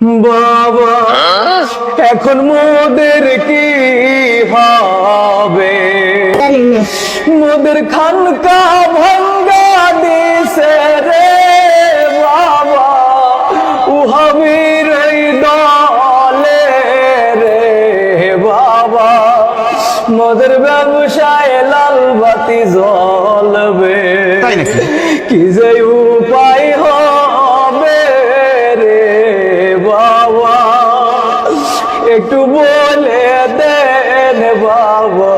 বাবা এখন মোদের কি হবে? মোদের খানকা ভাঙ্গা দিছে রে বাবা, উহাবির দলে রে বাবা, মোদের ব্যবসায় লাল বাতি জ্বলবে, কি যে উপায় হবে রে বাবা, একটু বলে দেন বাবা।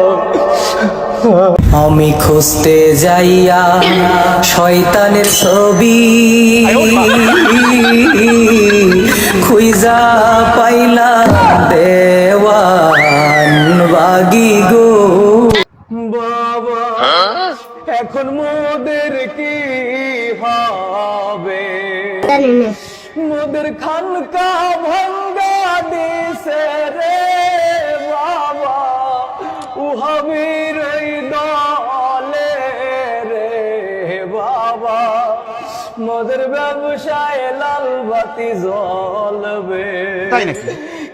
আমি খুঁজতে যাইয়া শয়তানের ছবি, খুঁজা পাইলাম দেওয়ান বাগি গো। বাবা এখন মোদের কি হবে? মোদের খানকা ভাঙ্গা দিছে রে বাবা, উহাবির দলে রে বাবা, মোদের ব্যবসায় লাল বাতি জ্বলবে,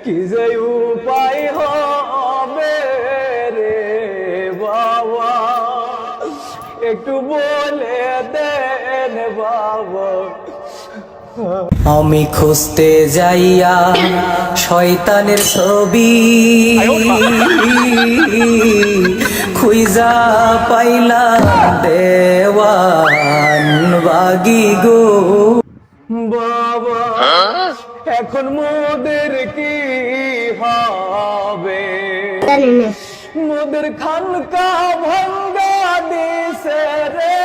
কি যে উপায় হবে রে বাবা, একটু বলে দেন বাবা। আমি খুঁজতে যাইয়া শয়তানের ছবি, খুঁজা পাইলাম দেওয়ান বাগি গো। বাবা এখন মোদের কি হবে? মোদের খানকা ভাঙ্গা দিছে রে